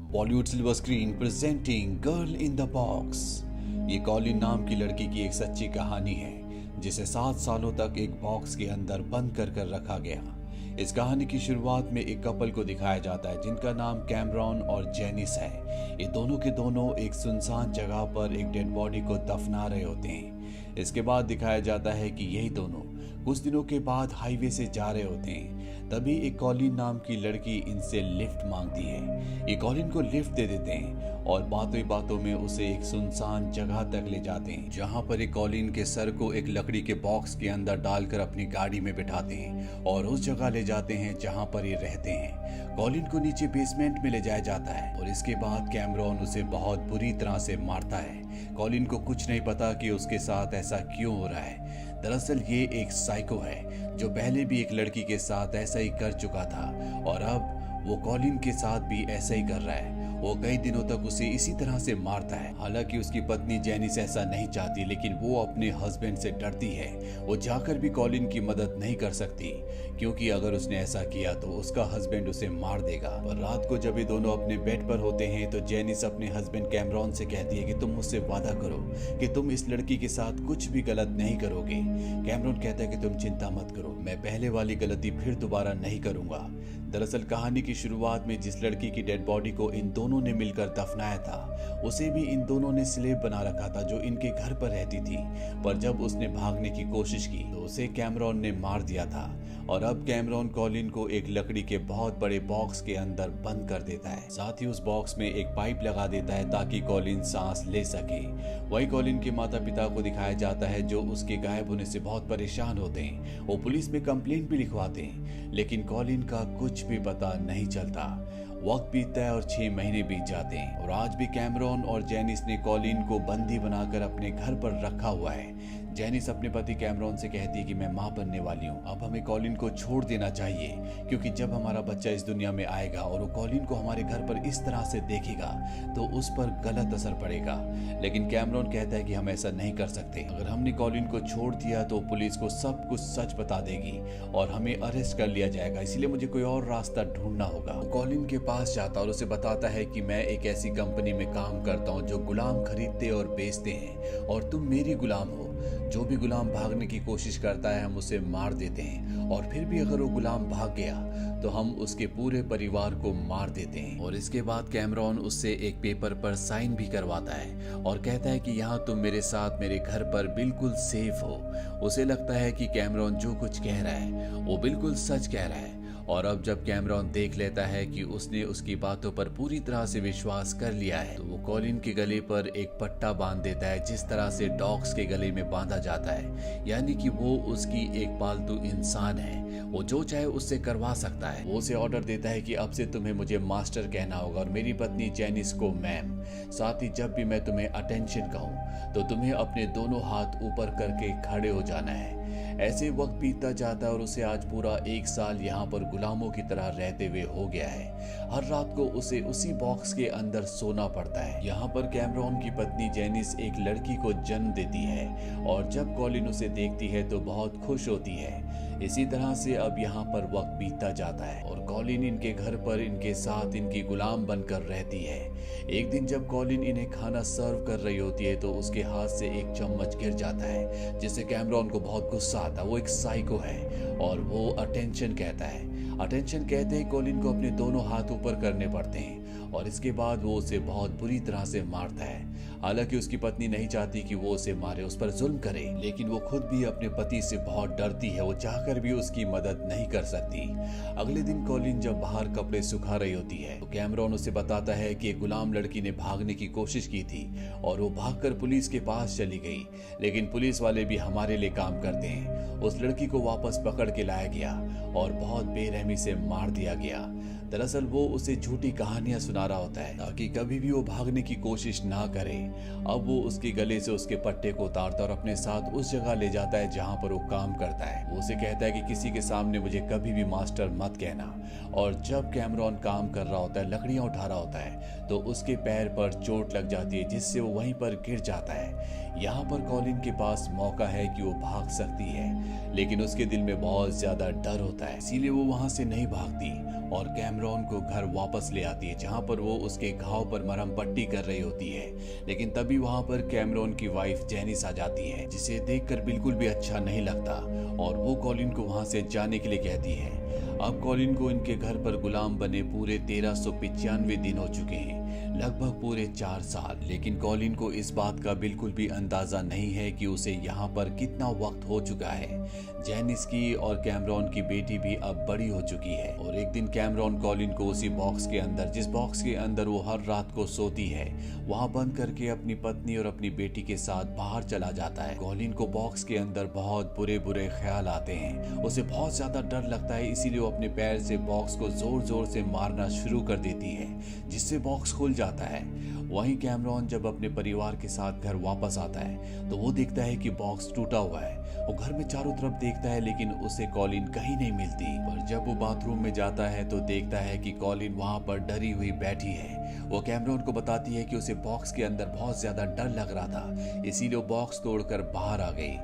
Bollywood silver screen presenting girl in the box. ये Colin नाम की लड़की की एक सच्ची कहानी है जिसे 7 सालों तक एक बॉक्स के अंदर बंद कर रखा गया। इस कहानी की शुरुआत में एक कपल को दिखाया जाता है जिनका नाम कैमरॉन और जेनिस है। ये दोनों के दोनों एक सुनसान जगह पर एक डेड बॉडी को दफना रहे होते हैं। इसके बाद दिखाया जाता है कि यही दोनों कुछ दिनों के बाद हाईवे से जा रहे होते हैं। तभी एक कॉलिन नाम की लड़की इनसे लिफ्ट मांगती है। ये कॉलिन को लिफ्ट दे देते हैं और बातों ही बातों में उसे एक सुनसान जगह तक ले जाते हैं, जहां पर एक कॉलिन के सर को एक लकड़ी के बॉक्स के अंदर डालकर अपनी गाड़ी में बिठाते हैं और उस जगह ले जाते हैं जहां पर ये रहते हैं। कॉलिन को नीचे बेसमेंट में ले जाया जाता है और इसके बाद कैमरॉन उसे बहुत बुरी तरह से मारता है। कॉलिन को कुछ नहीं पता कि उसके साथ ऐसा क्यों हो रहा है। दरअसल ये एक साइको है जो पहले भी एक लड़की के साथ ऐसा ही कर चुका था और अब वो कॉलिन के साथ भी ऐसा ही कर रहा है। वो कई दिनों तक उसे इसी तरह से मारता है। हालांकि उसकी पत्नी जेनिस ऐसा नहीं चाहती, लेकिन वो अपने हस्बैंड से डरती है। वो जाकर भी कॉलिन की मदद नहीं कर सकती क्योंकि अगर उसने ऐसा किया तो उसका हस्बैंड उसे मार देगा। पर रात को जब ये दोनों अपने बेड पर होते हैं तो जेनिस अपने हस्बैंड कैमरॉन से कहती है कि तुम मुझसे वादा करो कि तुम इस लड़की के साथ कुछ भी गलत नहीं करोगे। कैमरॉन कहता है कि तुम चिंता मत करो, मैं पहले वाली गलती फिर दोबारा नहीं करूंगा। दरअसल कहानी की शुरुआत में जिस लड़की की डेड बॉडी को इन दोनों ने मिलकर दफनाया था उसे भी इन दोनों ने स्लेव बना रखा था जो इनके घर पर रहती थी। पर जब उसने भागने की कोशिश की तो उसे कैमरॉन ने मार दिया था और अब कैमरॉन कॉलिन को एक लकड़ी के बहुत बड़े बॉक्स के अंदर बंद कर देता है। साथ ही उस बॉक्स में एक पाइप लगा देता है ताकि कॉलिन सांस ले सके। वही कॉलिन के माता पिता को दिखाया जाता है जो उसके गायब होने से बहुत परेशान होते हैं। वो पुलिस में कंप्लेंट भी लिखवाते हैं, लेकिन कॉलिन का कुछ भी पता नहीं चलता। वक्त बीतता है और 6 महीने बीत जाते हैं और आज भी कैमरॉन और जेनिस ने कॉलिन को बंदी बनाकर अपने घर पर रखा हुआ है। जेनिस अपने पति कैमरॉन से कहती है कि मैं मां बनने वाली हूं, अब हमें कॉलिन को छोड़ देना चाहिए क्योंकि जब हमारा बच्चा इस दुनिया में आएगा और वो कॉलिन को हमारे घर पर इस तरह से देखेगा तो उस पर गलत असर पड़ेगा। लेकिन कैमरॉन कहता है कि हम ऐसा नहीं कर सकते। अगर हमने कॉलिन को छोड़ दिया तो पुलिस को सब कुछ सच बता देगी और हमें अरेस्ट कर लिया जाएगा, इसलिए मुझे कोई और रास्ता ढूंढना होगा। वो कॉलिन के पास जाता और उसे बताता है कि मैं एक ऐसी कंपनी में काम करता हूँ जो गुलाम खरीदते और बेचते हैं और तुम मेरी गुलाम हो। जो भी गुलाम भागने की कोशिश करता है हम उसे मार देते हैं और फिर भी अगर वो गुलाम भाग गया तो हम उसके पूरे परिवार को मार देते हैं। और इसके बाद कैमरॉन उससे एक पेपर पर साइन भी करवाता है और कहता है कि यहाँ तुम मेरे साथ मेरे घर पर बिल्कुल सेफ हो। उसे लगता है कि कैमरॉन जो कुछ कह रहा है वो बिल्कुल सच कह रहा है। और अब जब कैमरॉन देख लेता है कि उसने उसकी बातों पर पूरी तरह से विश्वास कर लिया है तो वो कॉलिन के गले पर एक पट्टा बांध देता है जिस तरह से डॉग्स के गले में बांधा जाता है, यानी कि वो उसकी एक पालतू इंसान है। वो जो चाहे उससे करवा सकता है। वो उसे ऑर्डर देता है कि अब से तुम्हें मुझे मास्टर कहना होगा और मेरी पत्नी जेनिस को मैम। साथ ही जब भी मैं तुम्हें अटेंशन कहूँ तो तुम्हें अपने दोनों हाथ ऊपर करके खड़े हो जाना है। ऐसे वक्त बीतता जाता है और उसे आज पूरा 1 साल यहाँ पर गुलामों की तरह रहते हुए हो गया है। हर रात को उसे उसी बॉक्स के अंदर सोना पड़ता है। यहाँ पर कैमरॉन की पत्नी जेनिस एक लड़की को जन्म देती है और जब कॉलिन उसे देखती है तो बहुत खुश होती है। इसी तरह से अब यहाँ पर वक्त बीतता जाता है और कॉलिन इनके घर पर इनके साथ इनकी गुलाम बनकर रहती है। एक दिन जब कॉलिन इन्हें खाना सर्व कर रही होती है तो उसके हाथ से एक चम्मच गिर जाता है जिससे कैमरॉन को बहुत गुस्सा आता है। वो एक साइको है और वो अटेंशन कहता है। अटेंशन कहते ही कॉलिन को अपने दोनों हाथ ऊपर करने पड़ते हैं और इसके बाद वो उसे बहुत बुरी तरह से मारता है। हालांकि उसकी पत्नी नहीं चाहती कि वो उसे मारे, उस पर जुल्म करे, लेकिन वो खुद भी अपने पति से बहुत डरती है। वो चाहकर भी उसकी मदद नहीं कर सकती। अगले दिन कॉलिन जब बाहर कपड़े सुखा रही होती है तो कैमरॉन उसे बताता है कि एक गुलाम लड़की ने भागने की कोशिश की थी और वो भागकर पुलिस के पास चली गई, लेकिन पुलिस वाले भी हमारे लिए काम करते हैं। उस लड़की को वापस पकड़ के लाया गया और बहुत बेरहमी से मार दिया गया। दरअसल वो उसे झूठी कहानियां सुना रहा होता है ताकि कभी भी वो भागने की कोशिश ना करे। अब वो उसके गले से उसके पट्टे को उतारता और अपने साथ उस जगह ले जाता है जहां पर वो काम करता है। वो उसे कहता है कि किसी के सामने मुझे कभी भी मास्टर मत कहना। और जब कैमरॉन काम कर रहा होता है, लकड़ियां उठा रहा होता है, तो उसके पैर पर चोट लग जाती है जिससे वो वहीं पर गिर जाता है। यहाँ पर कॉलिन के पास मौका है कि वो भाग सकती है, लेकिन उसके दिल में बहुत ज्यादा डर होता है, इसीलिए वो वहां से नहीं भागती। और कैमरॉन को घर वापस ले आती है, जहां पर वो उसके घाव पर मरहम पट्टी कर रही होती है। लेकिन तभी वहां पर कैमरॉन की वाइफ जेनिस आ जाती है, जिसे देखकर बिल्कुल भी अच्छा नहीं लगता और वो कॉलिन को वहां से जाने के लिए कहती है। अब कॉलिन को इनके घर पर गुलाम बने पूरे 1395 दिन हो चुके हैं, लगभग पूरे 4 साल। लेकिन कॉलिन को इस बात का बिल्कुल भी अंदाजा नहीं है कि उसे यहाँ पर कितना वक्त हो चुका है। जेनिस की और कैमरॉन की बेटी भी अब बड़ी हो चुकी है और एक दिन कैमरॉन कॉलिन को उसी बॉक्स के अंदर, जिस बॉक्स के अंदर वो हर रात को सोती है, वहाँ बंद करके अपनी पत्नी और अपनी बेटी के साथ बाहर चला जाता है। कॉलिन को बॉक्स के अंदर बहुत बुरे बुरे ख्याल आते हैं, उसे बहुत ज्यादा डर लगता है, इसीलिए वो अपने पैर से बॉक्स को जोर जोर से मारना शुरू कर देती है, जिससे बॉक्स खुल जाता है। वहीं कैमरॉन जब अपने परिवार के साथ घर वापस आता है तो वो देखता है कि बॉक्स टूटा हुआ है। वो घर में चारों तरफ देखता है लेकिन उसे कॉलिन कहीं नहीं मिलती। पर जब वो बाथरूम में जाता है तो देखता है कि कॉलिन वहां पर डरी हुई बैठी है। वो कैमरॉन को बताती है कि उसे बॉक्स के अंदर बहुत ज्यादा डर लग रहा था, इसीलिए वो बॉक्स तोड़कर बाहर आ गई।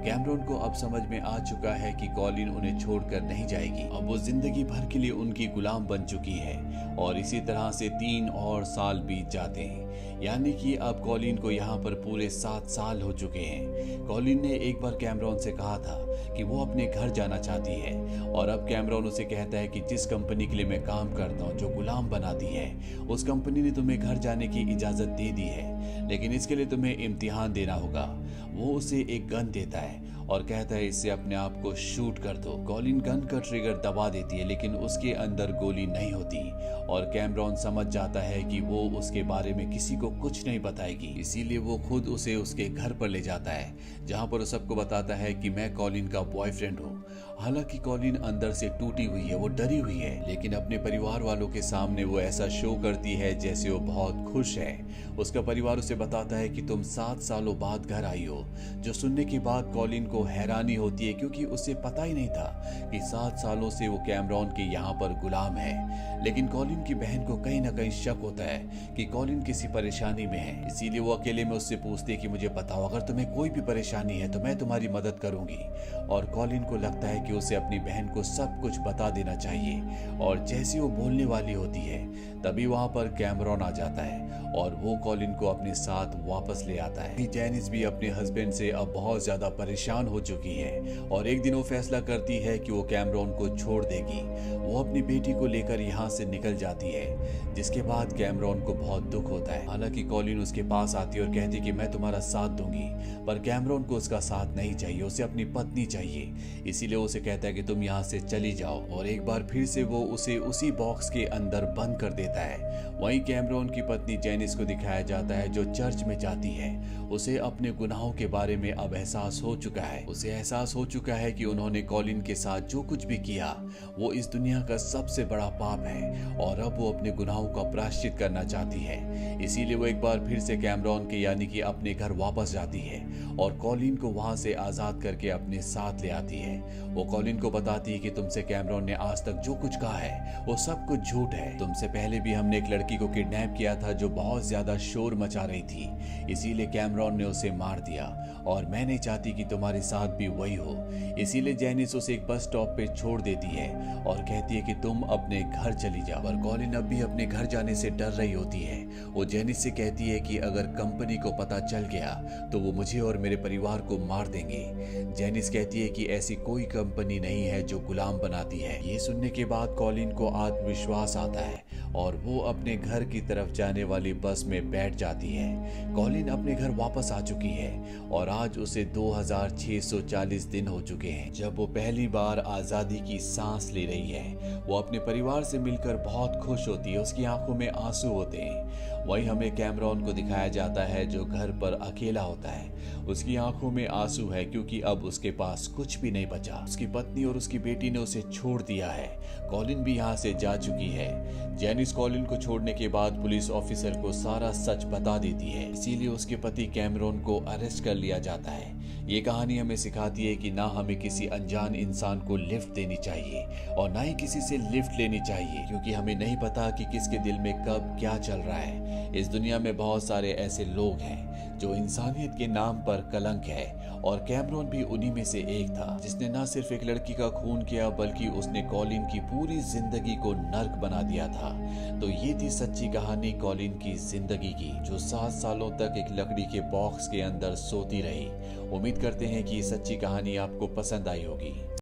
कैमरॉन को अब समझ में आ चुका है कि कॉलिन उन्हें छोड़कर नहीं जाएगी। अब वो जिंदगी भर के लिए उनकी गुलाम बन चुकी है और इसी तरह से 3 और साल बीत जाते हैं, यानी कि अब कॉलिन को यहाँ पर पूरे 7 साल हो चुके हैं। कॉलिन ने एक बार कैमरॉन से कहा था कि वो अपने घर जाना चाहती है और अब कैमरॉन उसे कहता है कि जिस कंपनी के लिए मैं काम करता हूँ, जो गुलाम बनाती है, उस कंपनी ने तुम्हें घर जाने की इजाजत दे दी है, लेकिन इसके लिए तुम्हें इम्तिहान देना होगा। वो उसे एक गन देता है और कहता है इससे अपने आप को शूट कर दो। कॉलिन गन का ट्रिगर दबा देती है लेकिन उसके अंदर गोली नहीं होती और कैमरॉन समझ जाता है कि वो उसके बारे में किसी को कुछ नहीं बताएगी, इसीलिए वो खुद उसे उसके घर पर ले जाता है, जहां पर वो सबको बताता है कि मैं कॉलिन का बॉयफ्रेंड हूँ। हालांकि कॉलिन अंदर से टूटी हुई है, वो डरी हुई है, लेकिन अपने परिवार वालों के सामने वो ऐसा शो करती है जैसे वो बहुत खुश है। उसका परिवार उसे बताता है कि तुम 7 सालों बाद घर आई हो, जो सुनने के बाद कॉलिन को हैरानी होती है क्योंकि उसे पता ही नहीं था कि 7 सालों से वो कैमरॉन के यहाँ पर गुलाम है। लेकिन कॉलिन की बहन को कहीं ना कहीं शक होता है कि कॉलिन किसी परेशानी में है, इसीलिए वो अकेले में उससे पूछती है कि मुझे बताओ, अगर तुम्हें कोई भी परेशानी है तो मैं तुम्हारी मदद करूंगी। और कॉलिन को लगता है कि उसे अपनी बहन को सब कुछ बता देना चाहिए और जैसी वो बोलने वाली होती है तभी वहां पर कैमरॉन आ जाता है और वो कॉलिन को अपने साथ वापस ले आता है। जेनिस भी अपने हस्बैंड से अब बहुत ज्यादा परेशान हो चुकी है और एक दिन वो फैसला करती है कि वो कैमरॉन को छोड़ देगी। वो अपनी बेटी को लेकर यहाँ से निकल जाती है, जिसके बाद कैमरॉन को बहुत दुख होता है। हालांकि कॉलिन उसके पास आती है और कहती है कि मैं तुम्हारा साथ दूंगी, पर कैमरॉन को उसका साथ नहीं चाहिए, उसे अपनी पत्नी चाहिए। इसीलिए उसे कहता है कि तुम यहाँ से चली जाओ और एक बार फिर से वो उसे उसी बॉक्स के अंदर बंद कर देता है। वहीं कैमरॉन की पत्नी जेनिस को दिखाया जाता है जो चर्च में जाती है। उसे अपने गुनाहों के बारे में अब एहसास हो चुका है। उसे एहसास हो चुका है कि उन्होंने कॉलिन के साथ जो कुछ भी किया वो इस दुनिया का सबसे बड़ा पाप है और अब वो अपने गुनाहों का प्रायश्चित करना चाहती है। इसीलिए वो एक बार फिर से कैमरॉन के यानी कि अपने घर वापस जाती है और कॉलिन को वहां से आजाद करके अपने साथ ले आती है। वो कॉलिन को बताती है कि तुमसे कैमरॉन ने आज तक जो कुछ कहा है वो सब कुछ झूठ है। तुमसे पहले भी हमने एक लड़की को किडनैप किया था जो बहुत ज्यादा शोर मचा रही थी, इसीलिए कैमरॉन ने उसे मार दिया और मैं नहीं चाहती कि तुम्हारे साथ भी वही हो। इसीलिए जेनिस उसे एक बस स्टॉप पे छोड़ देती है और कहती है कि तुम अपने घर चली जाओ। पर कॉलिन अब भी अपने घर जाने से डर रही होती है। वो जेनिस से कहती है कि अगर कंपनी को पता चल गया तो वो मुझे और मेरे परिवार को मार देंगे। जेनिस कहती है कि ऐसी कोई कंपनी नहीं है जो गुलाम बनाती है। ये सुनने के बाद कॉलिन को आत्मविश्वास आता है और वो अपने घर की तरफ जाने वाली बस में बैठ जाती है। कॉलिन अपने घर वापस आ चुकी है और आज उसे 2640 दिन हो चुके हैं जब वो पहली बार आजादी की सांस ले रही है। वो अपने परिवार से मिलकर बहुत खुश होती है, उसकी आंखों में आंसू होते हैं। वहीं हमें कैमरॉन को दिखाया जाता है जो घर पर अकेला होता है। उसकी आंखों में आंसू है क्योंकि अब उसके पास कुछ भी नहीं बचा। उसकी पत्नी और उसकी बेटी ने उसे छोड़ दिया है। कॉलिन भी यहाँ से जा चुकी है। जेनिस कॉलिन को छोड़ने के बाद पुलिस ऑफिसर को सारा सच बता देती है, इसीलिए उसके पति कैमरॉन को अरेस्ट कर लिया जाता है। ये कहानी हमें सिखाती है कि ना हमें किसी अनजान इंसान को लिफ्ट देनी चाहिए और ना ही किसी से लिफ्ट लेनी चाहिए, क्योंकि हमें नहीं पता कि किसके दिल में कब क्या चल रहा है। इस दुनिया में बहुत सारे ऐसे लोग हैं जो इंसानियत के नाम पर कलंक है और कैमरॉन भी उन्हीं में से एक था जिसने न सिर्फ एक लड़की का खून किया बल्कि उसने कॉलिन की पूरी जिंदगी को नर्क बना दिया था। तो ये थी सच्ची कहानी कॉलिन की जिंदगी की, जो 7 सालों तक एक लकड़ी के बॉक्स के अंदर सोती रही। उम्मीद करते हैं कि ये सच्ची कहानी आपको पसंद आई होगी।